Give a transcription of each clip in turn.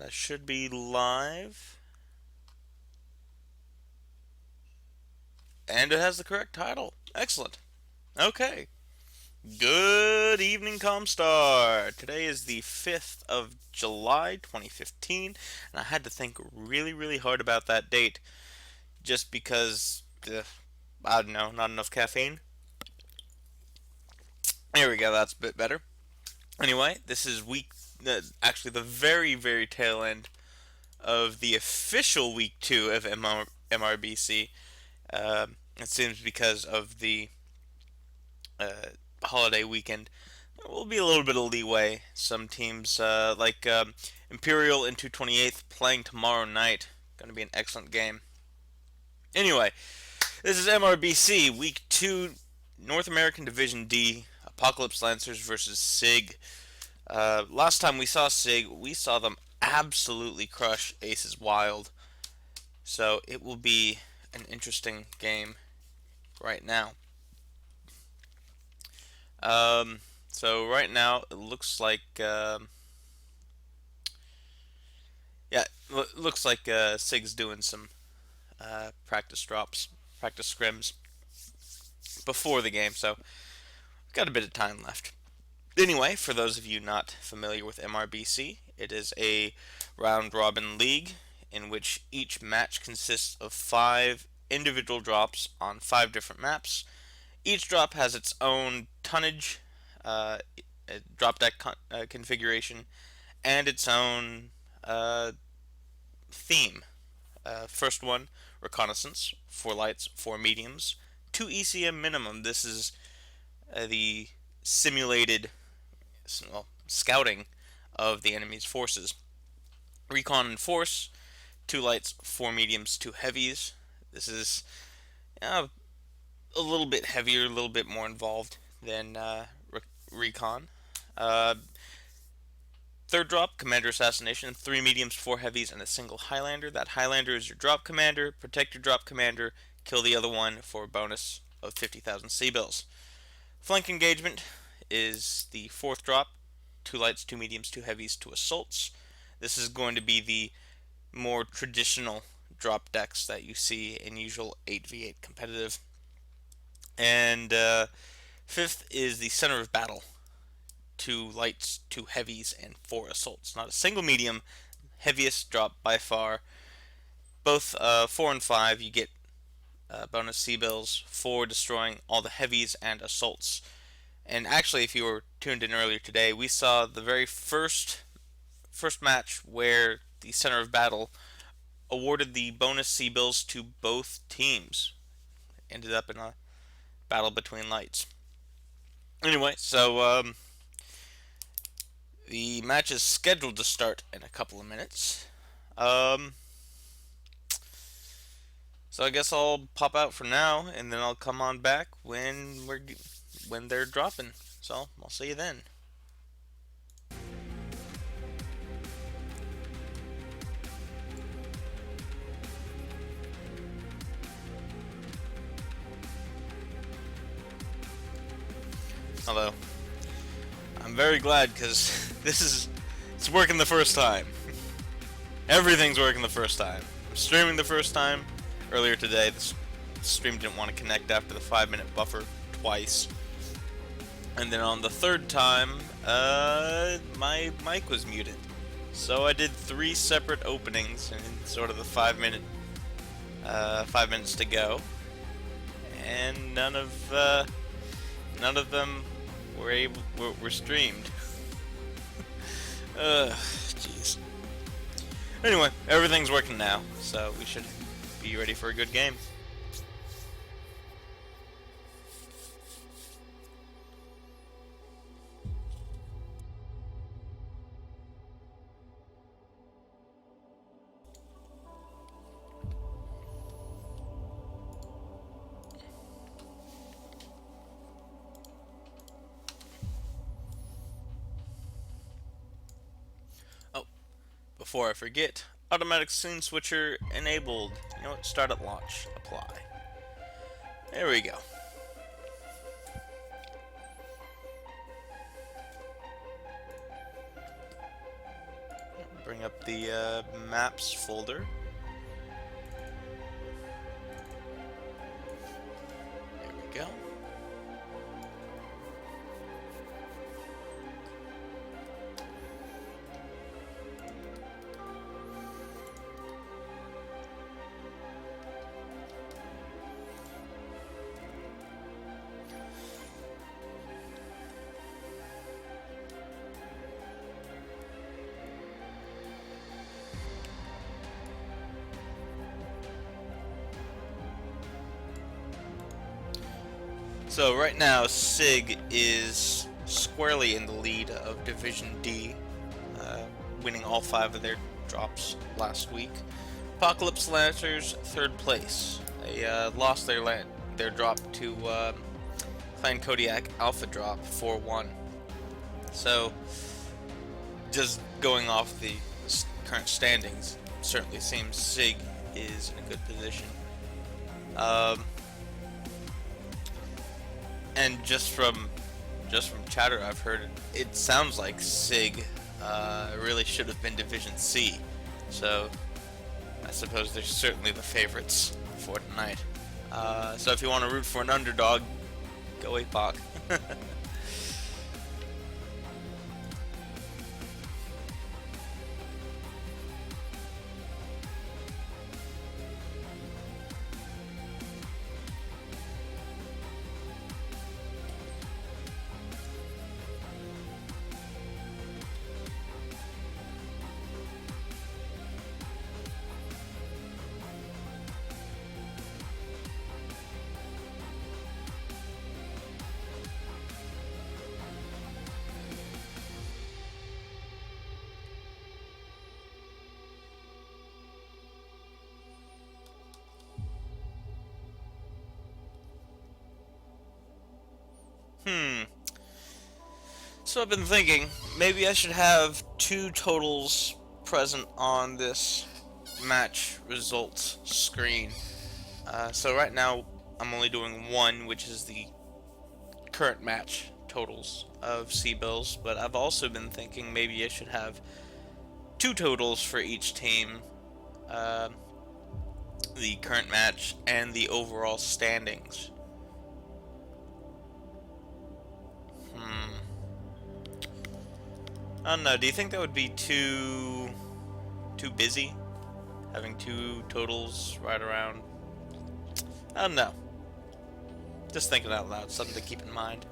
I should be live. And it has the correct title. Excellent. Okay. Good evening, Comstar. Today is the 5th of July, 2015, and I had to think really, really hard about that date just because, I don't know, not enough caffeine. There we go, that's a bit better. Anyway, this is actually the very, very tail end of the official week 2 of MRBC. It seems because of the holiday weekend, will be a little bit of leeway. Some teams like Imperial and 228th playing tomorrow night. Going to be an excellent game. Anyway, this is MRBC Week 2, North American Division D, Apocalypse Lancers versus SiG. Last time we saw SiG, we saw them absolutely crush Aces Wild. So it will be an interesting game right now. So right now it looks like looks like SIG's doing some practice drops, practice scrims before the game, so we've got a bit of time left. Anyway, for those of you not familiar with MRBC, it is a round-robin league in which each match consists of 5 individual drops on 5 different maps. Each drop has its own tonnage, drop deck configuration, and its own theme. First one, reconnaissance, 4 lights, 4 mediums, 2 ECM minimum. This is the simulated scouting of the enemy's forces. Recon and force, 2 lights, 4 mediums, 2 heavies. This is a little bit heavier, a little bit more involved than recon. Third drop, Commander Assassination, 3 mediums, 4 heavies, and a single Highlander. That Highlander is your drop commander. Protect your drop commander, kill the other one for a bonus of 50,000 C-bills. Flank Engagement is the 4th drop, 2 lights, 2 mediums, 2 heavies, 2 assaults. This is going to be the more traditional drop decks that you see in usual 8v8 competitive. And 5th is the Center of Battle. 2 lights, 2 heavies, and 4 assaults. Not a single medium. Heaviest drop by far. Both 4 and 5 you get bonus C-bills for destroying all the heavies and assaults. And actually, if you were tuned in earlier today, we saw the very first match where the Center of Battle awarded the bonus C-bills to both teams. Ended up in a battle between lights. Anyway, so the match is scheduled to start in a couple of minutes. So I guess I'll pop out for now, and then I'll come on back when they're dropping. So I'll see you then. Hello. I'm very glad because it's working the first time. Everything's working the first time. I'm streaming the first time. Earlier today, the stream didn't want to connect after the 5-minute buffer twice. And then on the 3rd time, my mic was muted. So I did 3 separate openings in sort of the 5 minutes to go. And none of them were streamed. Jeez. Anyway, everything's working now, so we should be ready for a good game. Before I forget, automatic scene switcher enabled. You know what? Start at launch. Apply. There we go. bring up the maps folder. There we go. So right now, SiG is squarely in the lead of Division D, winning all 5 of their drops last week. Apocalypse Lancers, 3rd place. They lost their drop to Clan Kodiak Alpha drop 4-1. So, just going off the current standings, certainly seems SiG is in a good position. And just from chatter I've heard, it sounds like SiG really should have been Division C. So I suppose they're certainly the favorites for tonight. So if you want to root for an underdog, go APOC. So I've been thinking, maybe I should have 2 totals present on this match results screen. So right now, I'm only doing 1, which is the current match totals of C-Bills, but I've also been thinking maybe I should have 2 totals for each team, the current match and the overall standings. I don't know, do you think that would be too busy? Having 2 totals right around? I don't know. Just thinking out loud, something to keep in mind.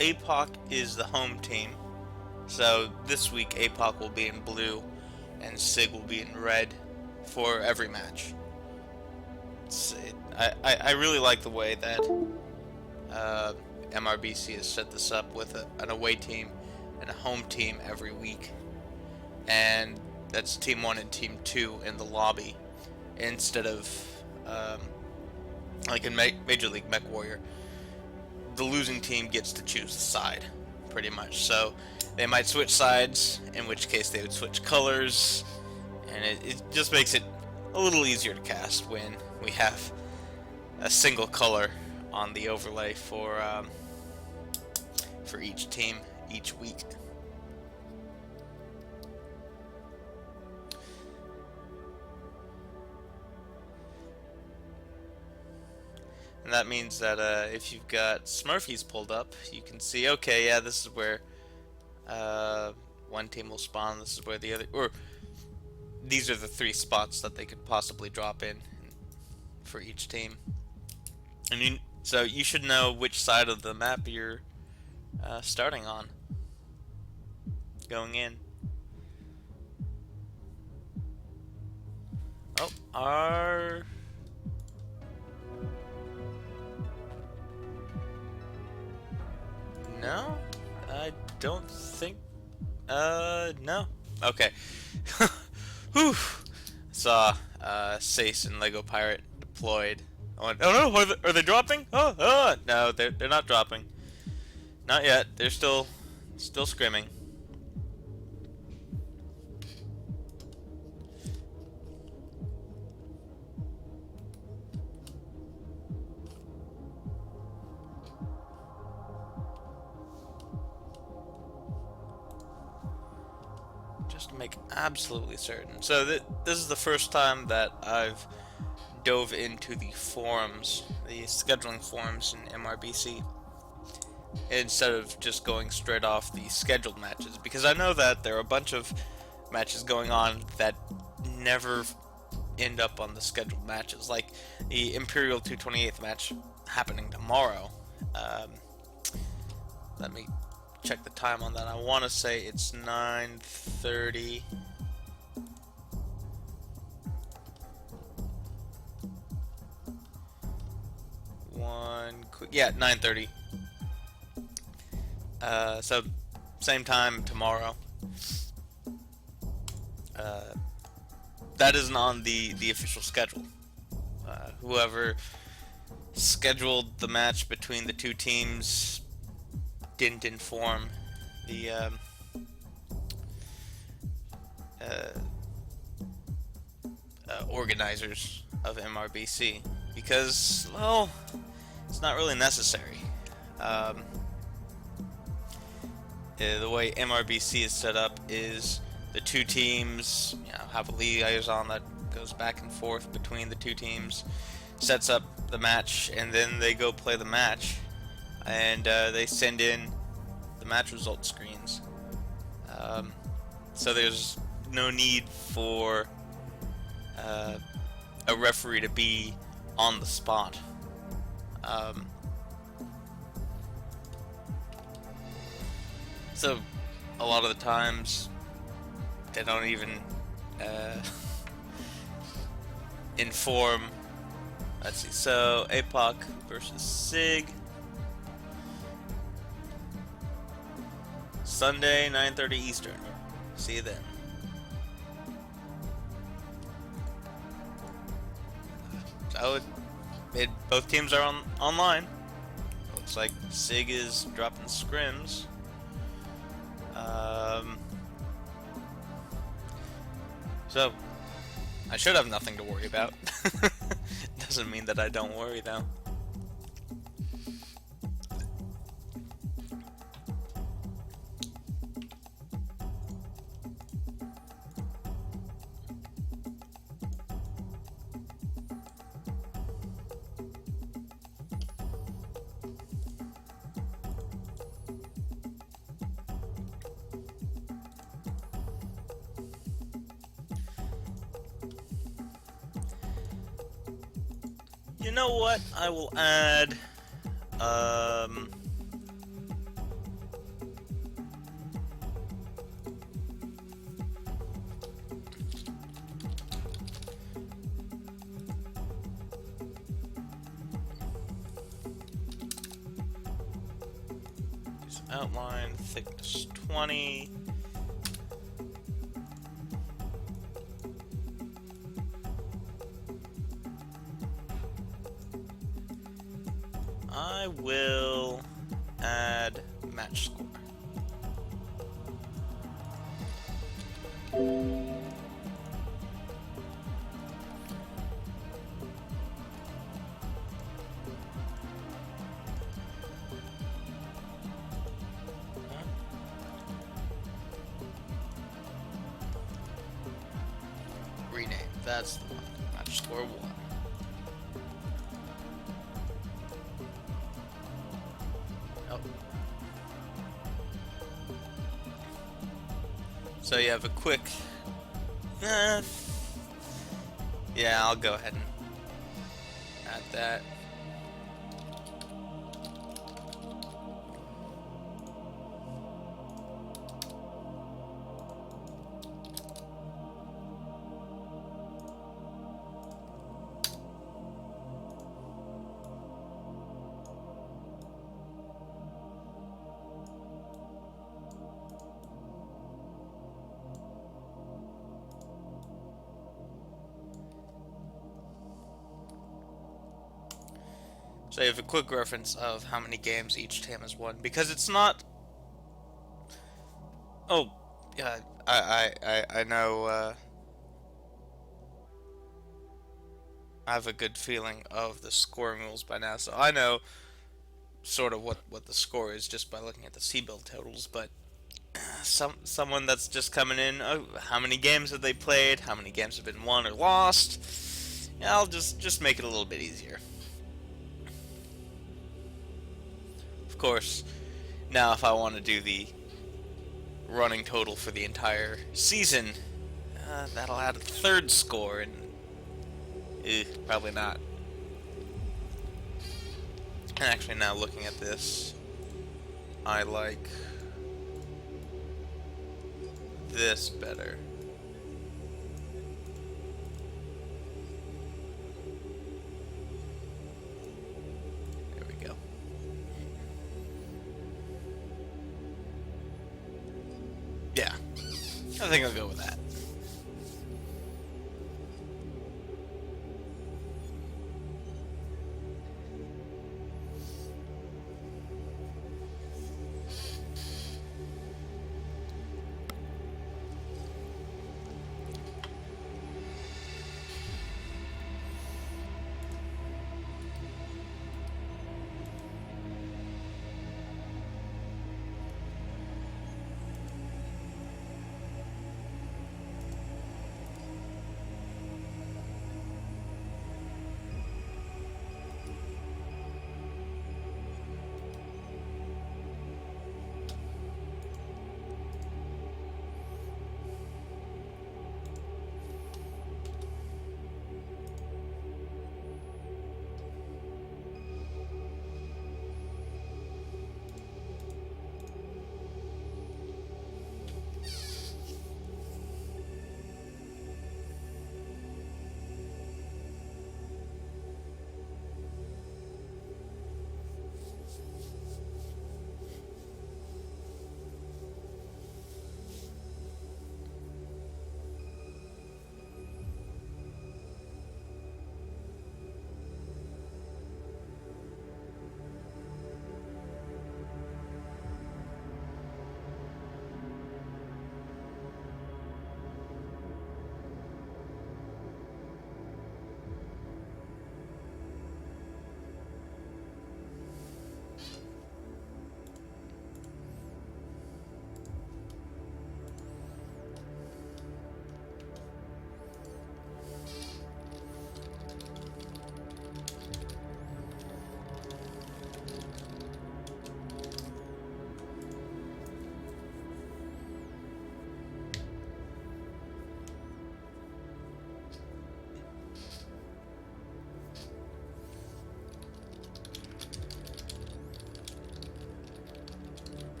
APOC is the home team, so this week APOC will be in blue and SiG will be in red for every match. I really like the way that MRBC has set this up with an away team and a home team every week, and that's Team 1 and Team 2 in the lobby instead of like in Major League Mech Warrior. The losing team gets to choose the side, pretty much. So they might switch sides, in which case they would switch colors, and it just makes it a little easier to cast when we have a single color on the overlay for each team each week. And that means that if you've got Smurfies pulled up, you can see, okay, yeah, this is where one team will spawn, this is where the other, or these are the 3 spots that they could possibly drop in for each team. And so you should know which side of the map you're starting on going in. Oh, no, I don't think. No. Okay. Whew. Saw Sace and Lego Pirate deployed. I went, oh no, are they dropping? No, they're not dropping. Not yet. They're still scrimming. Just to make absolutely certain. So this is the first time that I've dove into the forums, the scheduling forums in MRBC, instead of just going straight off the scheduled matches, because I know that there are a bunch of matches going on that never end up on the scheduled matches, like the Imperial 228th match happening tomorrow. Let me check the time on that. I want to say it's 9:30. Yeah, 9:30. So same time tomorrow. That isn't on the official schedule. Whoever scheduled the match between the two teams didn't inform the organizers of MRBC, because, well, it's not really necessary. The way MRBC is set up is the two teams, have a liaison that goes back and forth between the two teams, sets up the match, and then they go play the match, and they send in the match result screens. So there's no need for a referee to be on the spot. So a lot of the times they don't even inform. Let's see, so APOC versus SiG, Sunday 9:30 Eastern. See you then. So both teams are online. Looks like SiG is dropping scrims. So I should have nothing to worry about. Doesn't mean that I don't worry though. You know what? I will add outline thickness 20. I will add match score. Rename. That's the one. Match score 1. So you have a quick, yeah, I'll go ahead and add that. So you have a quick reference of how many games each team has won, because it's not. Oh, yeah, I know. I have a good feeling of the scoring rules by now, so I know sort of what the score is just by looking at the C-build totals. But someone that's just coming in, oh, how many games have they played? How many games have been won or lost? Yeah, I'll just make it a little bit easier. Of course, now if I want to do the running total for the entire season, that'll add a third score, and probably not. And actually, now looking at this, I like this better. There we go. Yeah, I think I'll go with that.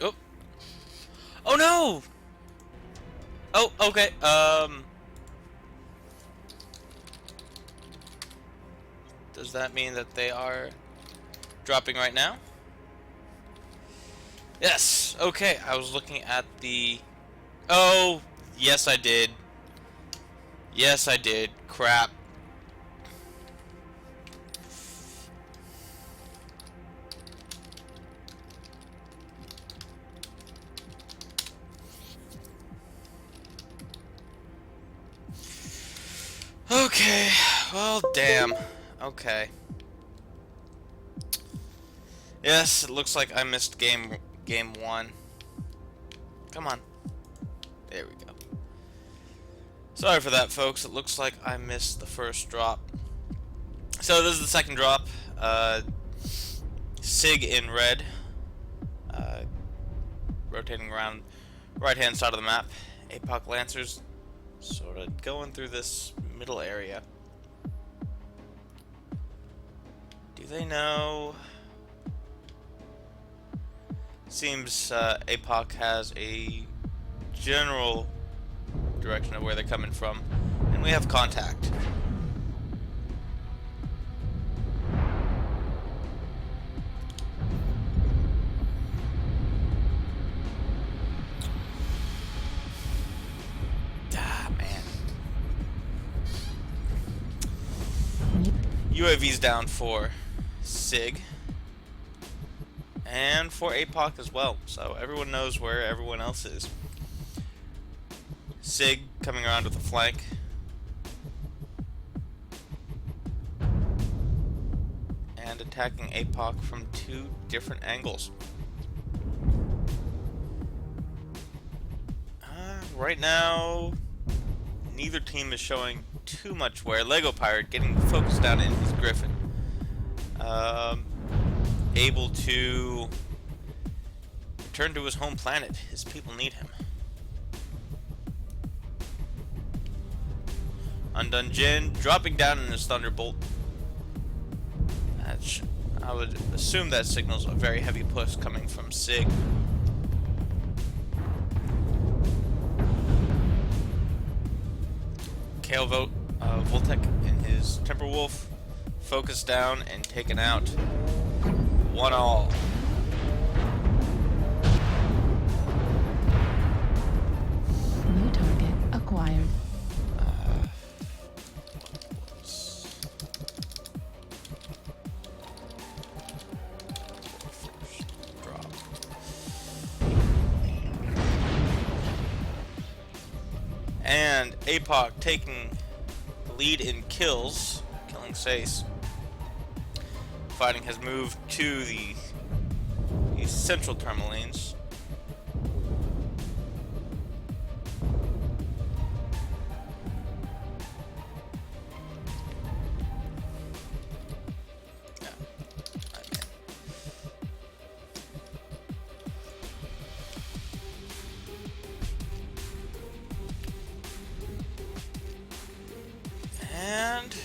Oh, oh no! Oh, okay. Does that mean that they are dropping right now? Yes, okay, I was looking at the... Oh, yes I did. Yes I did. Crap. Okay, well, damn. Okay. Yes, it looks like I missed game one. Come on. There we go. Sorry for that, folks. It looks like I missed the first drop. So this is the second drop. SiG in red. Rotating around right-hand side of the map. APOC Lancers sort of going through this middle area. Do they know? Seems APOC has a general direction of where they're coming from, and we have contact. Ah, man. UAV's down for SiG and for APOC as well, so everyone knows where everyone else is. SiG coming around with a flank. And attacking APOC from two different angles. Right now, neither team is showing too much wear. Lego Pirate getting focused down in his Griffin. Able to return to his home planet. His people need him. Undone Jin dropping down in his Thunderbolt. I would assume that signals a very heavy push coming from SiG. Kale Voltek in his Timberwolf, focused down and taken out. 1-all. New target acquired. Drop. And APOC taking the lead in kills, killing Sace. Fighting has moved to the central terminal lanes. And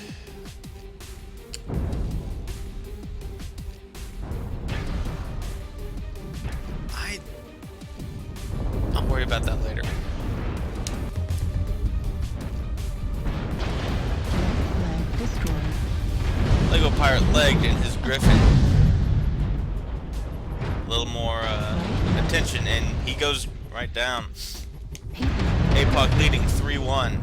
I'll worry about that later. Leg destroyed. Lego Pirate legged in his Griffin. A little more attention, and he goes right down. APOC leading 3-1.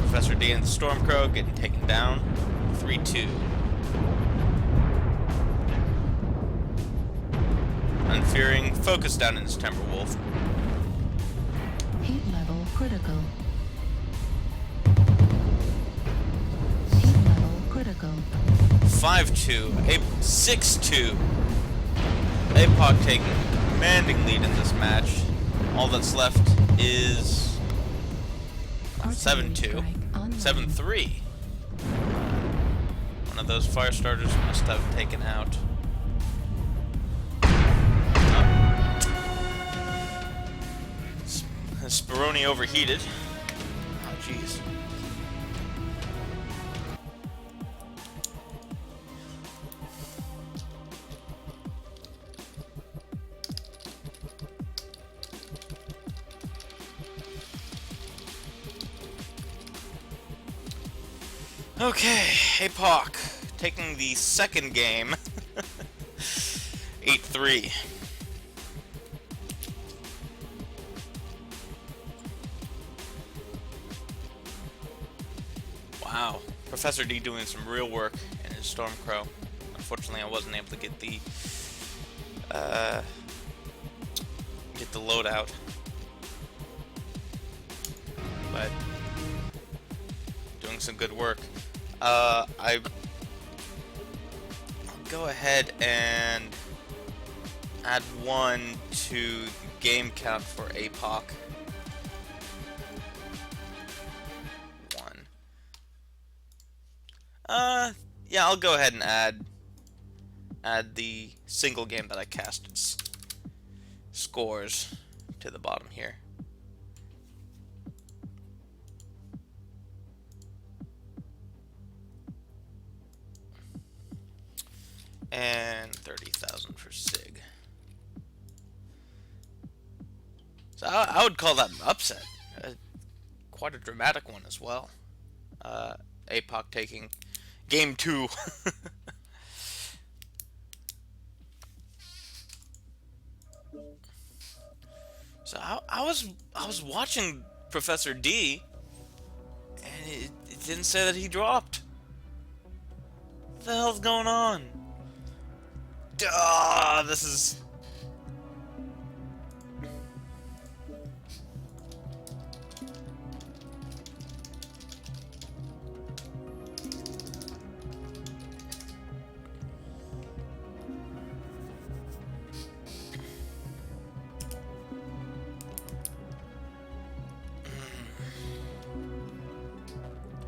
Professor D and the Stormcrow getting taken down 3-2. Unfearing focused down in his Timberwolf. Heat level critical. Heat level critical. 5-2. 6-2. APOC taking commanding lead in this match. All that's left is 7-2. 7-3. One of those fire starters must have taken out. Speroni overheated. Oh, jeez. Okay, APOC taking the second game 8-3. Wow, Professor D doing some real work in his Stormcrow. Unfortunately, I wasn't able to get the loadout, but doing some good work. I'll go ahead and add 1 to the game count for APOC. 1. Yeah, I'll go ahead and add the single game that I casted's scores to the bottom here. And 30,000 for SiG. So I would call that an upset. Quite a dramatic one as well. APOC taking game 2. So I was watching Professor D, and it didn't say that he dropped. What the hell's going on? Duh, this is...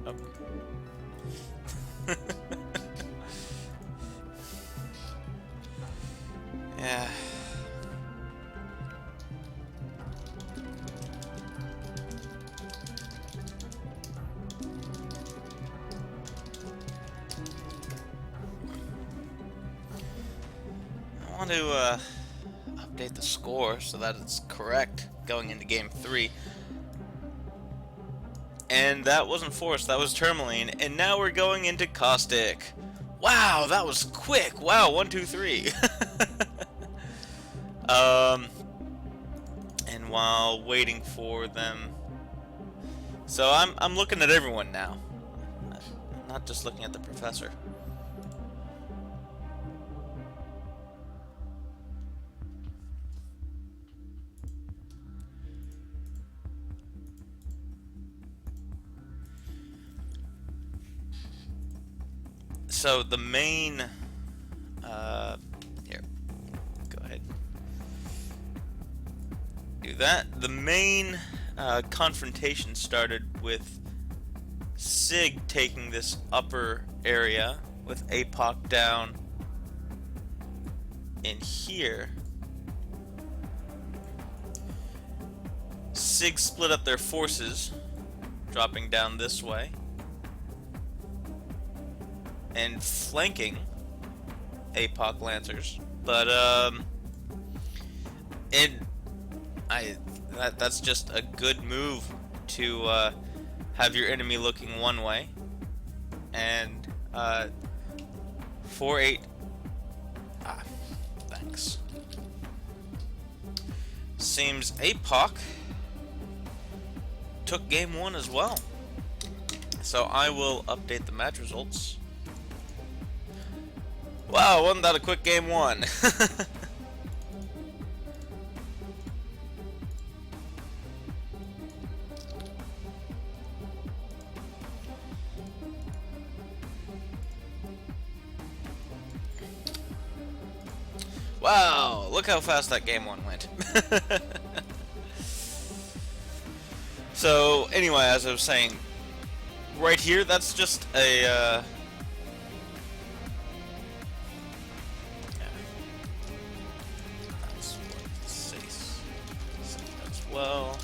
Oh. Yeah. I want to update the score so that it's correct going into game 3. And that wasn't Force, that was Tourmaline, and now we're going into Caustic. Wow, that was quick. Wow, 1, 2, 3. And while waiting for them, so I'm looking at everyone now, not just looking at the Professor. So the main, here, go ahead, do that. The main confrontation started with SiG taking this upper area with APOC down in here. SiG split up their forces, dropping down this way and flanking APOC Lancers, but that's just a good move to have your enemy looking one way, and 4-8. Thanks. Seems APOC took game 1 as well, so I will update the match results. Wow, wasn't that a quick game 1? Wow, look how fast that game 1 went. So, anyway, as I was saying, right here, that's just a... well,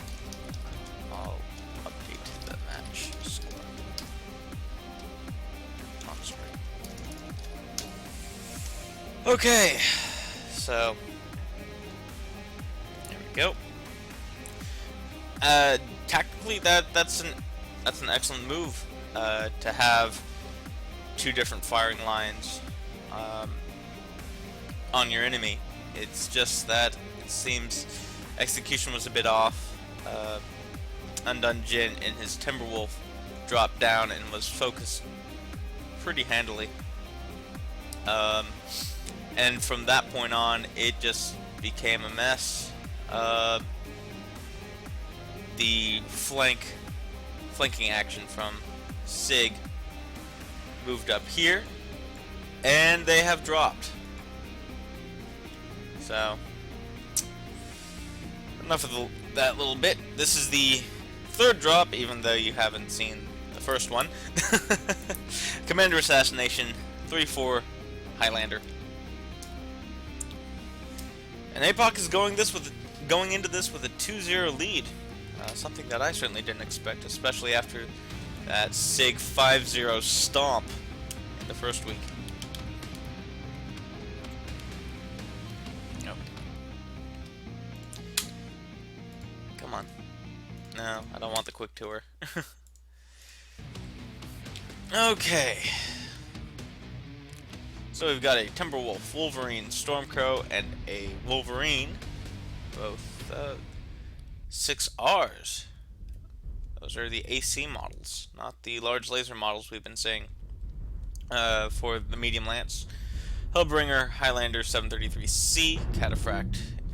I'll update the match score on screen. Okay, so there we go. Tactically, that's an excellent move to have 2 different firing lines on your enemy. It's just that it seems execution was a bit off. Undone Jin and his Timberwolf dropped down and was focused pretty handily. And from that point on, it just became a mess. The flanking action from SiG moved up here, and they have dropped. So, enough of that little bit. This is the third drop, even though you haven't seen the first one. Commander Assassination, 3-4 Highlander. And APOC is going into this with a 2-0 lead. Something that I certainly didn't expect, especially after that SiG 5-0 stomp in the first week. Nope. Come on. No, I don't want the quick tour. Okay. So we've got a Timberwolf, Wolverine, Stormcrow, and a Wolverine. Both 6Rs. Those are the AC models, not the large laser models we've been seeing for the medium lance. Hellbringer, Highlander, 733C,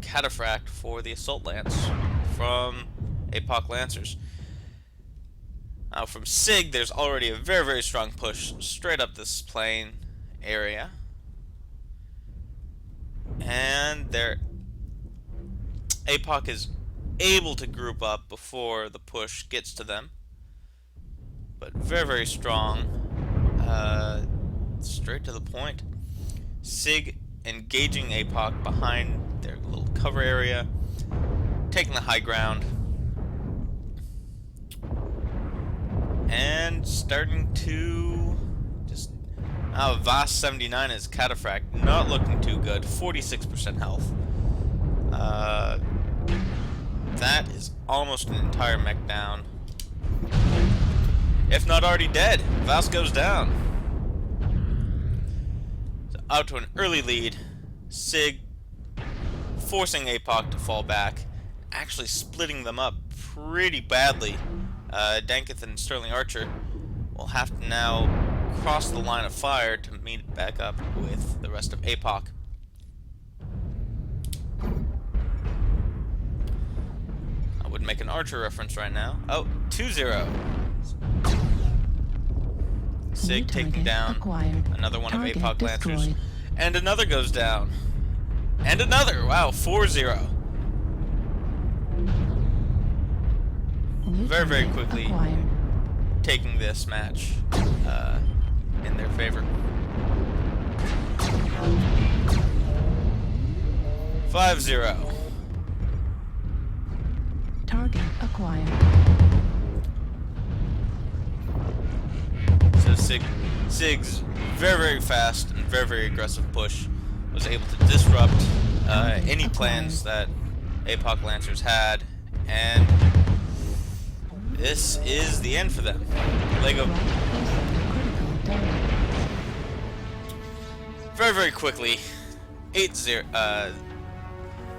Cataphract for the assault lance from APOC Lancers. Now from SiG, there's already a very, very strong push straight up this plain area. And their APOC is able to group up before the push gets to them. But very, very strong. Straight to the point. SiG engaging APOC behind their little cover area, taking the high ground, and starting to just... VAS 79 is Cataphract, not looking too good, 46% health. That is almost an entire mech down. If not already dead, VAS goes down. So out to an early lead. SiG forcing APOC to fall back, actually splitting them up pretty badly. Danketh and Sterling Archer will have to now cross the line of fire to meet back up with the rest of APOC. I would make an Archer reference right now. Oh, 2-0. SiG taking down another one of APOC Lancers. And another goes down. And another! Wow, 4-0. Very, very quickly taking this match in their favor. 5-0. Target acquired. So SiG's very, very fast and very, very aggressive push was able to disrupt any plans that APOC Lancers had, and this is the end for them. Lego very, very quickly 8-0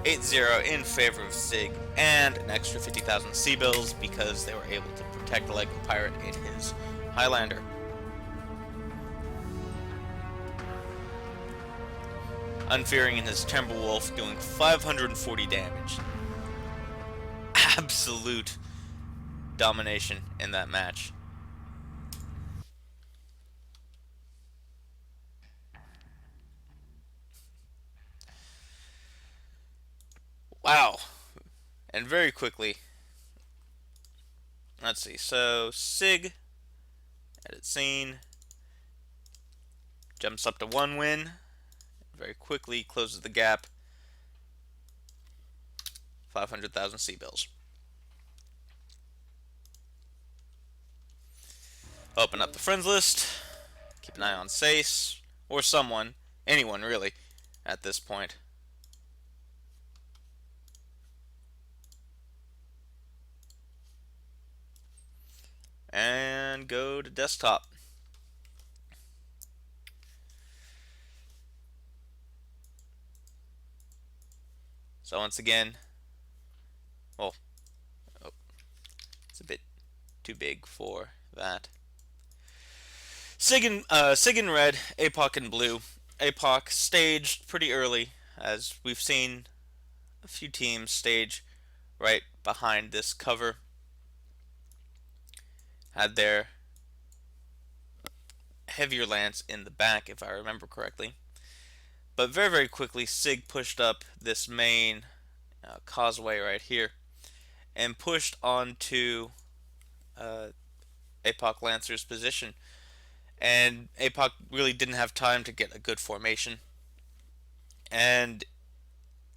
in favor of SiG, and an extra 50,000 C-bills because they were able to protect the Lego Pirate in his Highlander. Unfearing in his Timberwolf doing 540 damage. Absolute domination in that match. Wow. And very quickly, let's see, so SiG at its scene jumps up to 1 win, very quickly closes the gap, 500,000 C-bills. Open up the friends list, keep an eye on Sace, or someone, anyone really, at this point. And go to desktop. So once again, well, oh, it's a bit too big for that. SiG in red, APOC in blue. APOC staged pretty early, as we've seen a few teams stage right behind this cover. Had their heavier lance in the back, if I remember correctly. But very, very quickly, SiG pushed up this main causeway right here and pushed onto uh, APOC Lancer's position. And APOC really didn't have time to get a good formation. And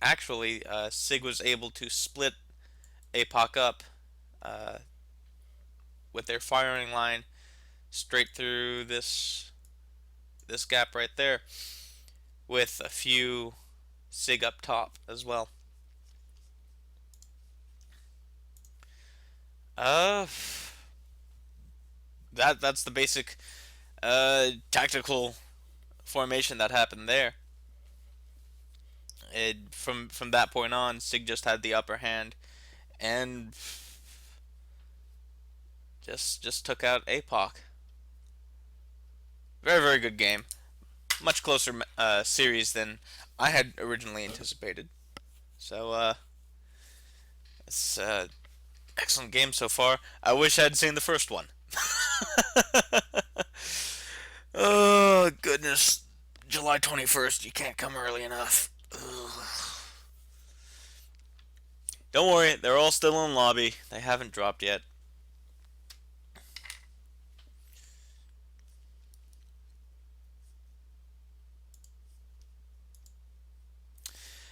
actually, SiG was able to split APOC up uh, with their firing line straight through this gap right there, with a few SiG up top as well. Uh, that's the basic tactical formation that happened there. From that point on, SiG just had the upper hand and just took out APOC. Very, very good game. Much closer series than I had originally anticipated. So it's excellent game so far. I wish I had seen the first one. Oh goodness, July 21st. You can't come early enough. Ugh. Don't worry, they're all still in lobby. They haven't dropped yet.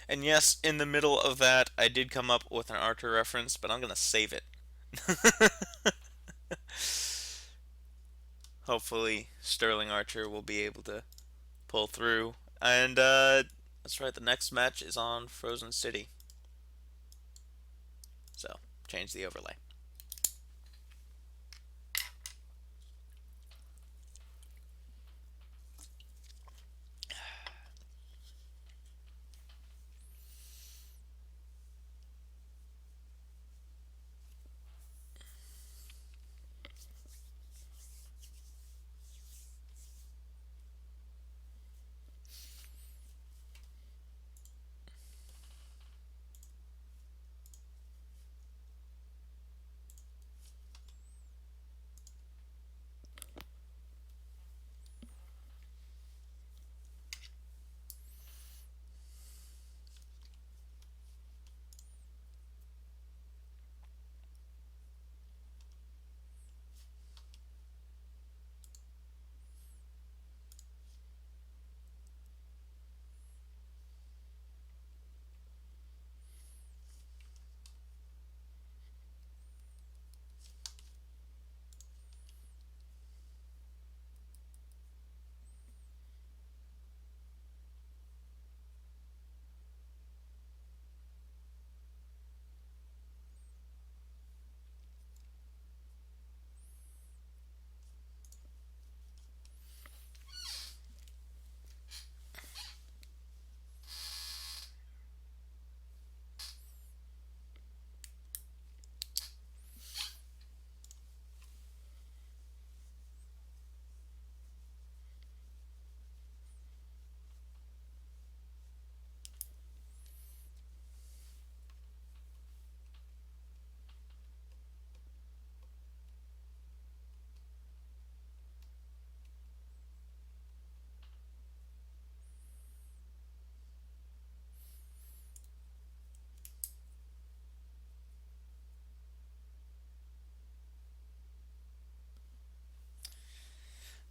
And yes, in the middle of that, I did come up with an Archer reference, but I'm gonna save it. Hopefully, Sterling Archer will be able to pull through. And that's right, the next match is on Frozen City. So, change the overlay.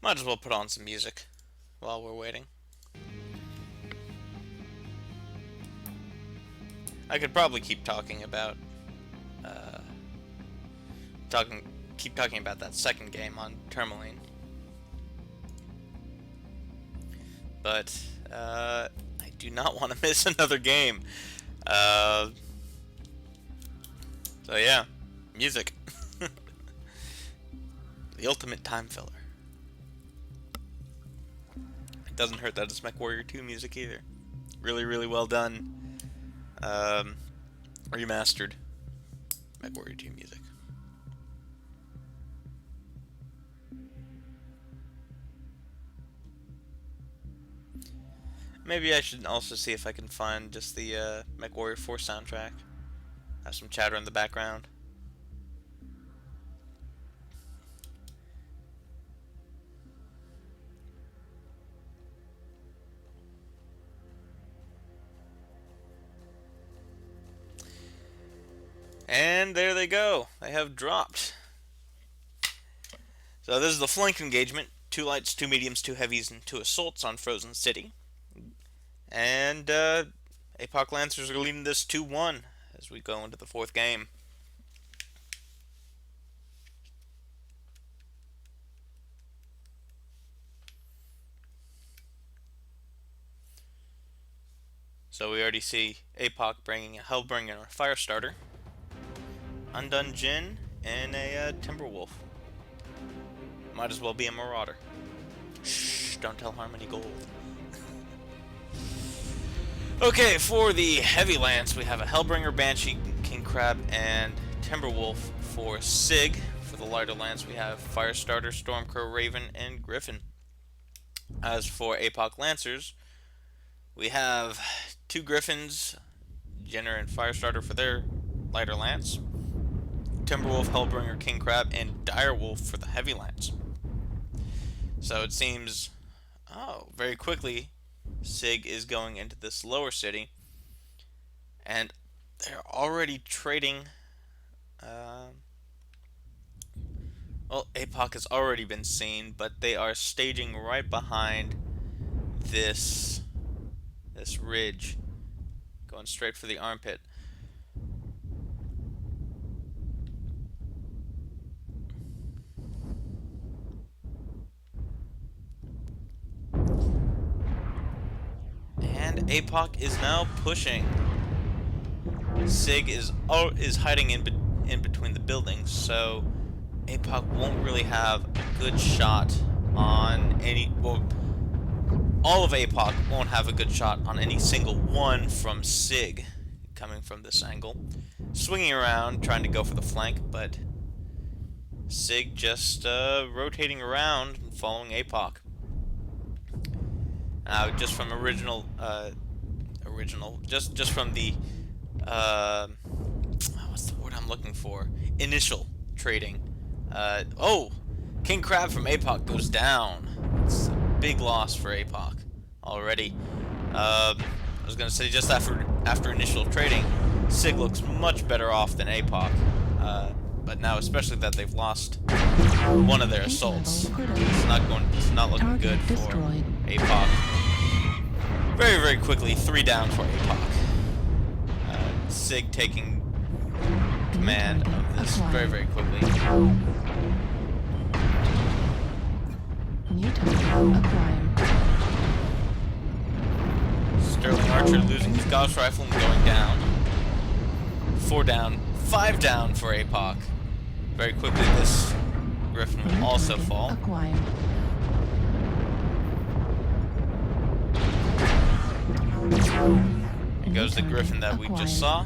Might as well put on some music while we're waiting. I could probably keep talking about uh, talking keep talking about that second game on Tourmaline, but I do not want to miss another game. Uh, so yeah, music, the ultimate time filler. It doesn't hurt that it's MechWarrior 2 music either. Really, really well done. um, remastered MechWarrior 2 music. Maybe I should also see if I can find just the MechWarrior 4 soundtrack. Have some chatter in the background. And there they go. They have dropped. So this is the flank engagement. 2 lights, 2 mediums, 2 heavies, and 2 assaults on Frozen City. And APOC Lancers are leading this 2-1 as we go into the 4th game. So we already see APOC bringing a Hellbringer, a Firestarter, Undone Jinn, and a Timberwolf. Might as well be a Marauder. Shh, don't tell Harmony Gold. Okay, for the Heavy Lance, we have a Hellbringer, Banshee, King Crab, and Timberwolf. For SiG, for the lighter lance, we have Firestarter, Stormcrow, Raven, and Griffin. As for APOC Lancers, we have 2 Griffins, Jenner and Firestarter for their lighter lance, Timberwolf, Hellbringer, King Crab, and Direwolf for the heavy lance. So it seems, very quickly, SiG is going into this lower city, and they're already trading. Well, APOC has already been seen, but they are staging right behind this ridge, going straight for the armpit. And APOC is now pushing. SiG is hiding in between the buildings, so APOC won't really have a good shot on any. Well, all of APOC won't have a good shot on any single one from SiG coming from this angle. Swinging around, trying to go for the flank, but SiG just rotating around and following APOC. Just from just from the what's the word I'm looking for? Initial trading. King Crab from APOC goes down. It's a big loss for APOC already. I was gonna say just after initial trading, SiG looks much better off than APOC. But now, especially that they've lost one of their assaults, it's not looking good for APOC. Very, very quickly, 3 down for APOC. SiG taking command of this very, very quickly. New target acquired. Sterling Archer losing his Gauss Rifle and going down. 4 down, 5 down for APOC. Very quickly, this Griffin will also fall. Acquired. Here goes the Griffin that we just saw.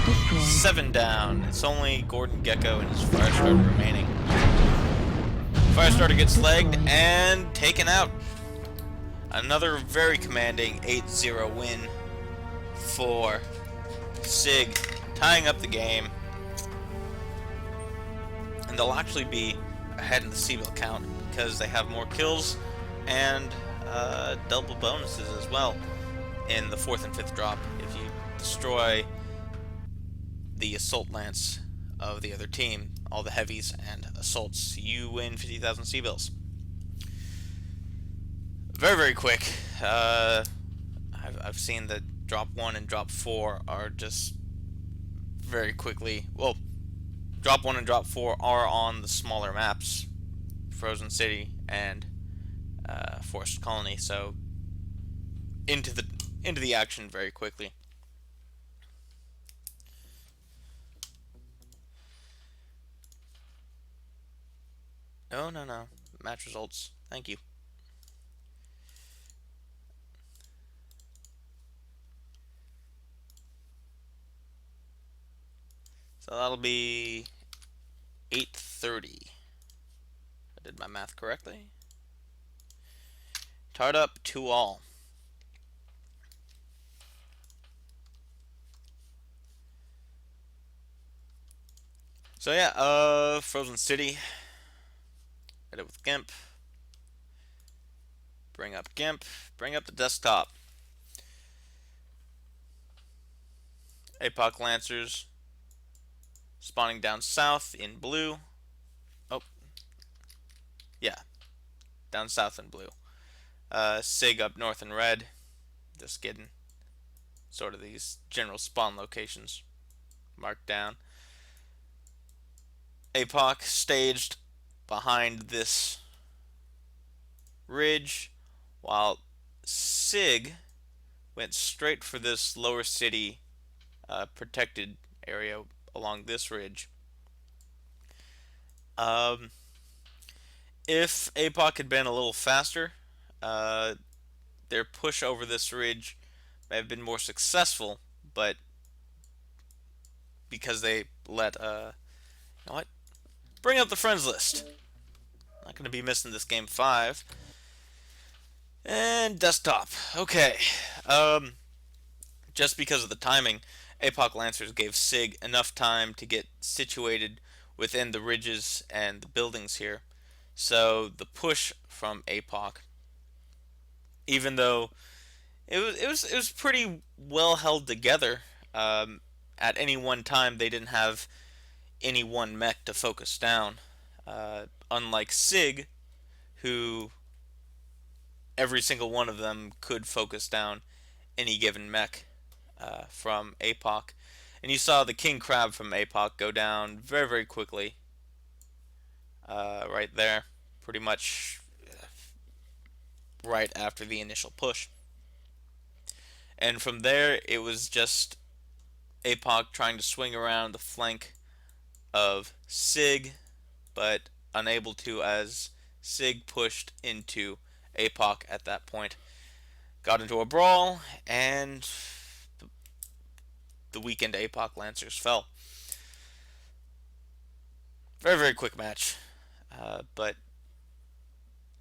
Destroyed. 7 down. It's only Gordon Gecko and his Firestarter remaining. Firestarter gets legged and taken out. Another very commanding 8-0 win for SiG, tying up the game. And they'll actually be ahead in the C-bill count because they have more kills and double bonuses as well in the 4th and 5th drop. If you destroy the assault lance of the other team, all the heavies and assaults, you win 50,000 C-bills. Very, very quick. I've seen that drop 1 and drop 4 are just very quickly. Well, drop 1 and drop 4 are on the smaller maps, Frozen City and Forest Colony. So into the action very quickly. No. Match results. Thank you. So that'll be 830. I did my math correctly. Tart up 2-all. So yeah, Frozen City. Hit it with GIMP. Bring up GIMP. Bring up the desktop. APOC Lancers spawning down south in blue. Oh, yeah, down south in blue. SiG up north in red. Just getting sort of these general spawn locations marked down. APOC staged behind this ridge, while SiG went straight for this lower city protected area along this ridge. Um, if APOC had been a little faster, uh, their push over this ridge may have been more successful, but because they let, you know what? Bring up the friends list. Not going to be missing this game 5. And desktop. Okay. Just because of the timing, APOC Lancers gave SiG enough time to get situated within the ridges and the buildings here. So the push from APOC, even though it was pretty well held together, at any one time they didn't have any one mech to focus down. Unlike SiG, who every single one of them could focus down any given mech from APOC. And you saw the King Crab from APOC go down very, very quickly. Right there. Pretty much right after the initial push. And from there, it was just APOC trying to swing around the flank of SiG, but unable to as SiG pushed into APOC at that point. Got into a brawl, and the weakened APOC Lancers fell. Very, very quick match. But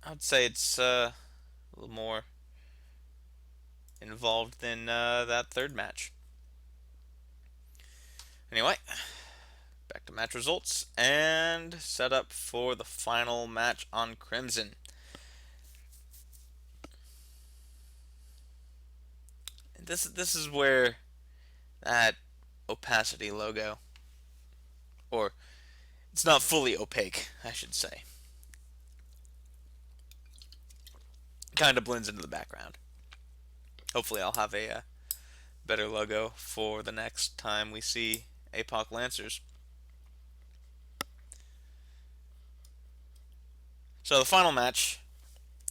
I would say it's a little more involved than that third match. Anyway, back to match results and set up for the final match on Crimson. And this is where that opacity logo, or it's not fully opaque, I should say, kind of blends into the background. Hopefully I'll have a better logo for the next time we see APOC Lancers. So the final match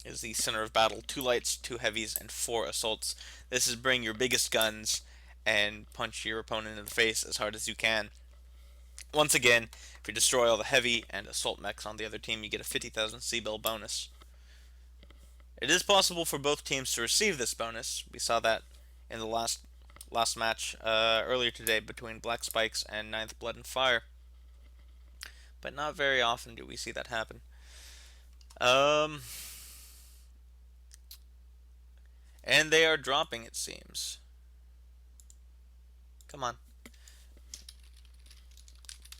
is the center of battle. 2 lights, 2 heavies, and 4 assaults. This is bring your biggest guns and punch your opponent in the face as hard as you can. Once again, if you destroy all the heavy and assault mechs on the other team, you get a 50,000 C-bill bonus. It is possible for both teams to receive this bonus. We saw that in the last match earlier today between Black Spikes and Ninth Blood and Fire. But not very often do we see that happen. And they are dropping, it seems. Come on.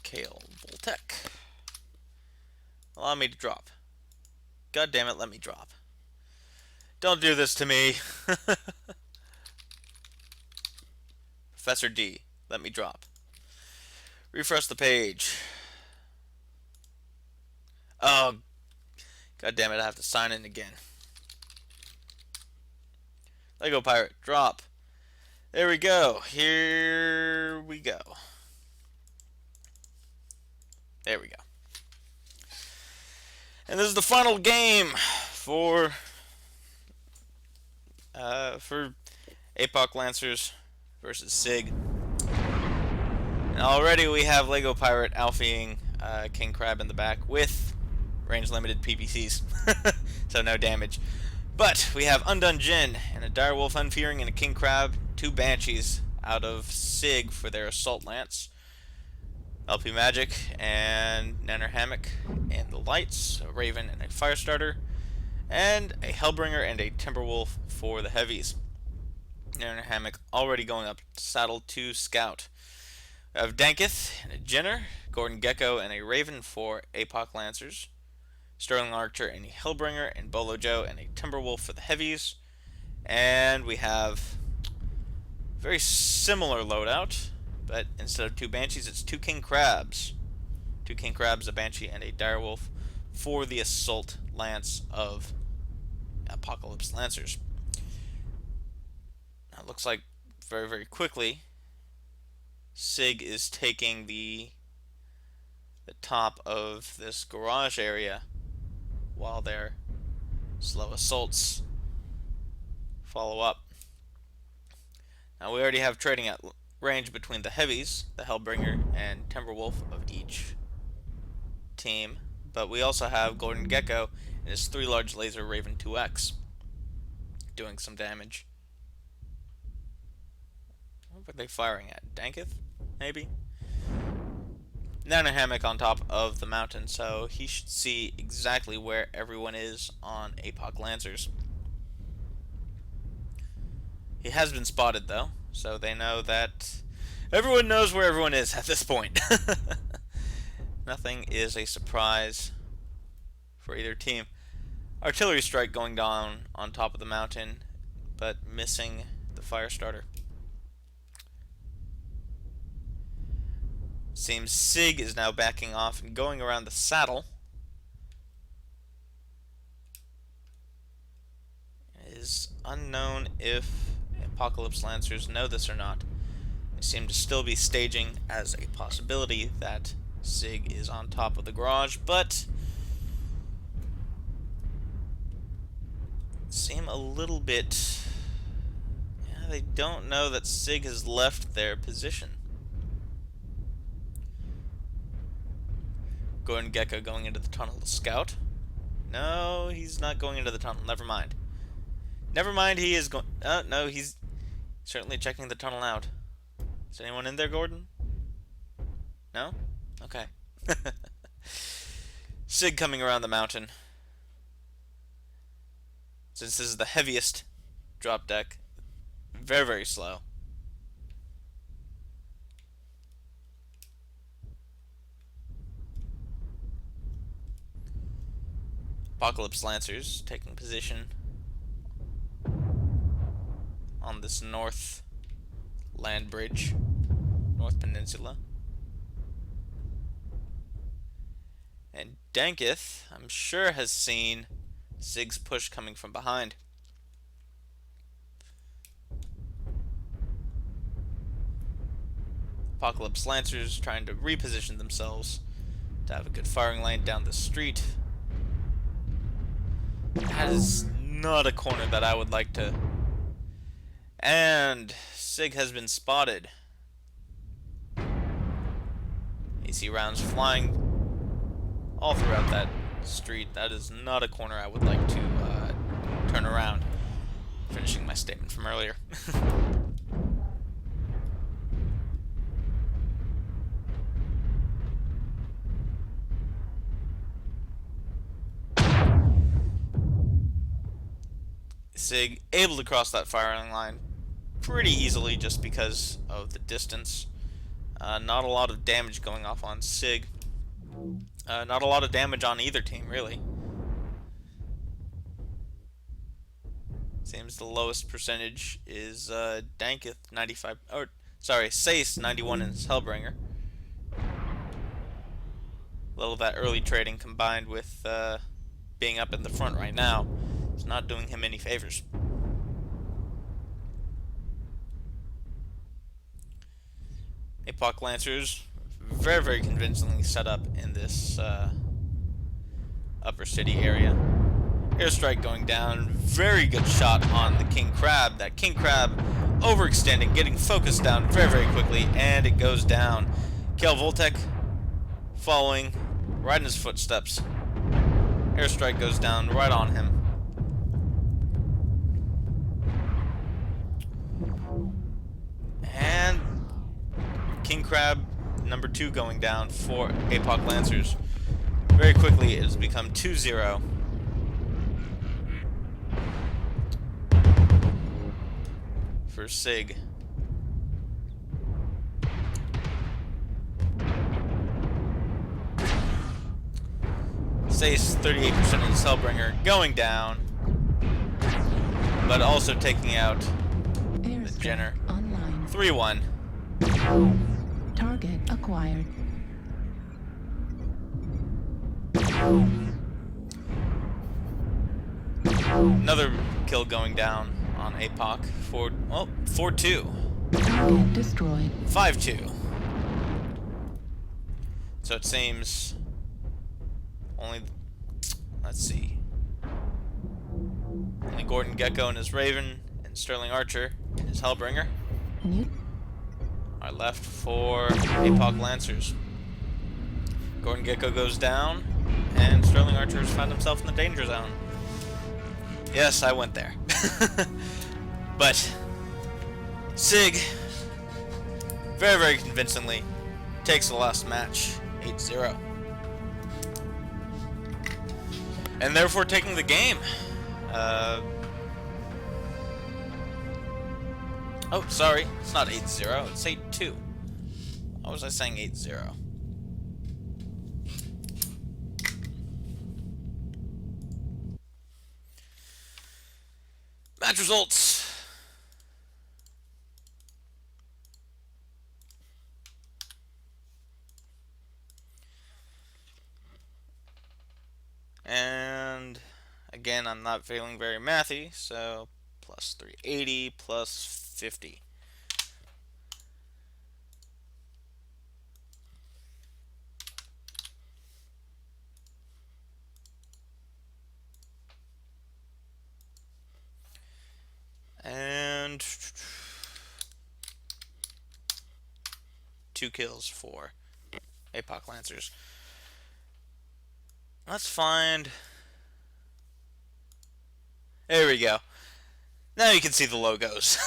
Kale Voltec. Allow me to drop. God damn it, let me drop. Don't do this to me. Professor D, let me drop. Refresh the page. Oh, god damn it, I have to sign in again. Lego Pirate, drop. There we go. Here we go. There we go. And this is the final game for APOC Lancers versus SiG. And already we have Lego Pirate alphaing King Crab in the back with range limited PPCs, so no damage. But we have Undone Jin and a Direwolf Unfearing and a King Crab, 2 Banshees out of SiG for their Assault Lance. LP Magic and Nanner Hammock in the lights, a Raven and a Firestarter, and a Hellbringer and a Timberwolf for the heavies. Nanner Hammock already going up saddle to scout. We have Dankith and a Jinner, Gordon Gecko and a Raven for APOC Lancers, Sterling Archer and a Hellbringer, and Bolo Joe and a Timberwolf for the heavies. And we have very similar loadout, but instead of 2 Banshees, it's 2 King Crabs. 2 King Crabs, a Banshee, and a Direwolf for the Assault Lance of Apocalypse Lancers. Now, it looks like very, very quickly SiG is taking the top of this garage area while their slow assaults follow up. Now we already have trading at range between the heavies, the Hellbringer and Timberwolf of each team, but we also have Gordon Gecko and his 3 large laser Raven 2X doing some damage. What are they firing at? Dankith? Maybe? Nanner Hammock on top of the mountain, so he should see exactly where everyone is on APOC Lancers. He has been spotted, though, so they know that everyone knows where everyone is at this point. Nothing is a surprise for either team. Artillery strike going down on top of the mountain, but missing the Firestarter. Seems SiG is now backing off and going around the saddle. It is unknown if Apocalypse Lancers know this or not. They seem to still be staging as a possibility that SiG is on top of the garage, but seem a little bit... yeah, they don't know that SiG has left their position. Gordon Gecko going into the tunnel to scout. No, he's not going into the tunnel. Never mind. Never mind, he is going... no, he's certainly checking the tunnel out. Is anyone in there, Gordon? No? Okay. SiG coming around the mountain. Since this is the heaviest drop deck, very, very slow. Apocalypse Lancers taking position on this north land bridge, North Peninsula. And Dankith, I'm sure, has seen SiG's push coming from behind. Apocalypse Lancers trying to reposition themselves to have a good firing lane down the street. That is not a corner that I would like to... And SiG has been spotted. AC rounds flying all throughout that street. That is not a corner I would like to turn around. Finishing my statement from earlier. SiG able to cross that firing line pretty easily just because of the distance. Not a lot of damage going off on SiG. Not a lot of damage on either team, really. Seems the lowest percentage is Dankith 95, or sorry, Sace 91 in his Hellbringer. A little of that early trading combined with being up in the front right now is not doing him any favors. APOC Lancers very, very convincingly set up in this upper city area. Airstrike going down. Very good shot on the King Crab. That King Crab overextending, getting focused down very, very quickly, and it goes down. Kel Voltek following right in his footsteps. Airstrike goes down right on him. And King Crab number 2 going down for APOC Lancers. Very quickly, it has become 2-0. For SiG. Sace 38% of his Hellbringer going down, but also taking out the Jenner. 3-1. Target acquired. Another kill going down on APOC. 4-2. Target destroyed. 5-2. So it seems only, let's see, only Gordon Gecko and his Raven and Sterling Archer and his Hellbringer are left for APOC Lancers. Gordon Gecko goes down, and Sterling Archer has found himself in the danger zone. Yes, I went there. But SiG, very, very convincingly, takes the last match, 8-0. And therefore taking the game. Oh, sorry, it's not 8-0, it's 8-2. Why was I saying 8-0? Match results. And again, I'm not feeling very mathy, so plus 380 plus 50. And 2 kills for APOC Lancers. Let's find... There we go. Now you can see the logos.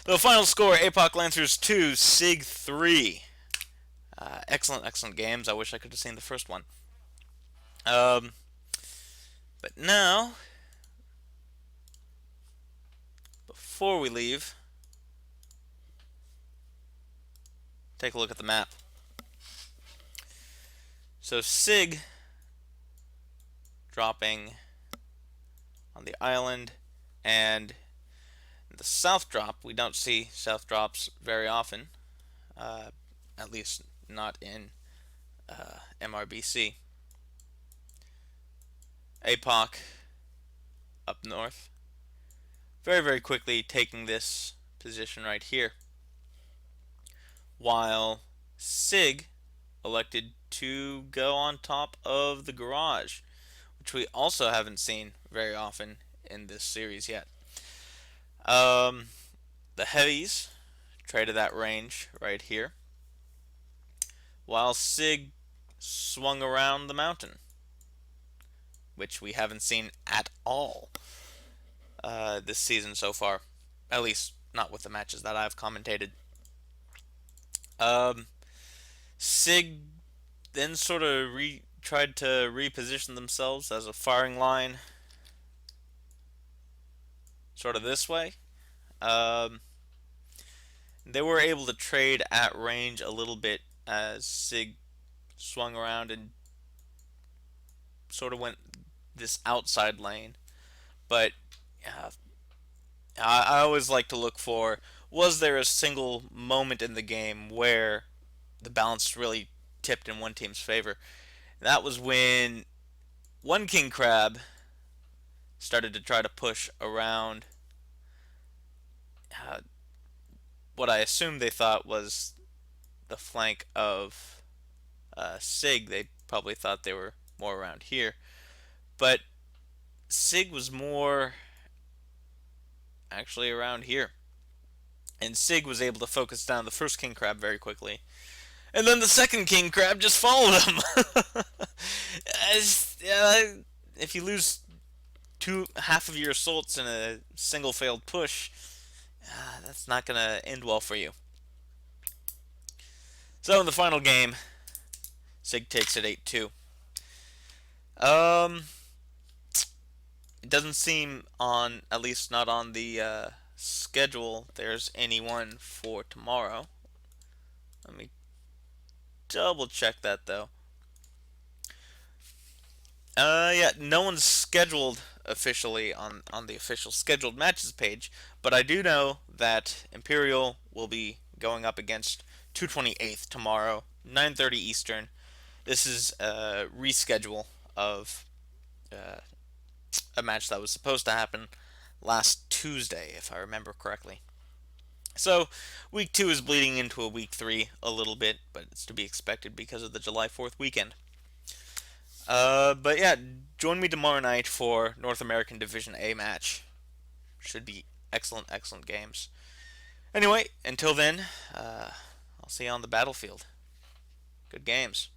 The final score, APOC Lancers 2, SiG 3. Excellent, excellent games. I wish I could have seen the first one. But now, before we leave, take a look at the map. So SiG dropping on the island, and the south drop, we don't see south drops very often, at least not in MRBC. APOC up north, very, very quickly taking this position right here, while SiG elected to go on top of the garage, which we also haven't seen very often in this series yet. The heavies traded that range right here, while SiG swung around the mountain, which we haven't seen at all this season so far, at least not with the matches that I've commentated. SiG then sort of tried to reposition themselves as a firing line, sort of this way. They were able to trade at range a little bit as SiG swung around and sort of went this outside lane. But I always like to look for, was there a single moment in the game where the balance really tipped in one team's favor? And that was when one king crab started to try to push around what I assume they thought was the flank of SiG. They probably thought they were more around here, but SiG was more actually around here, and SiG was able to focus down the first king crab very quickly, and then the second king crab just followed him. If you lose half of your assaults in a single failed push, that's not going to end well for you. So in the final game, SiG takes it 8-2. Um, it doesn't seem on, at least not on the schedule, there's anyone for tomorrow. Let me double check that though. Yeah, no one's scheduled officially on the official scheduled matches page, but I do know that Imperial will be going up against 228th tomorrow, 9:30 Eastern. This is a reschedule of uh, a match that was supposed to happen last Tuesday, if I remember correctly. So, week 2 is bleeding into a week 3 a little bit, but it's to be expected because of the July 4th weekend. But yeah, join me tomorrow night for North American Division A match. Should be excellent, excellent games. Anyway, until then, I'll see you on the battlefield. Good games.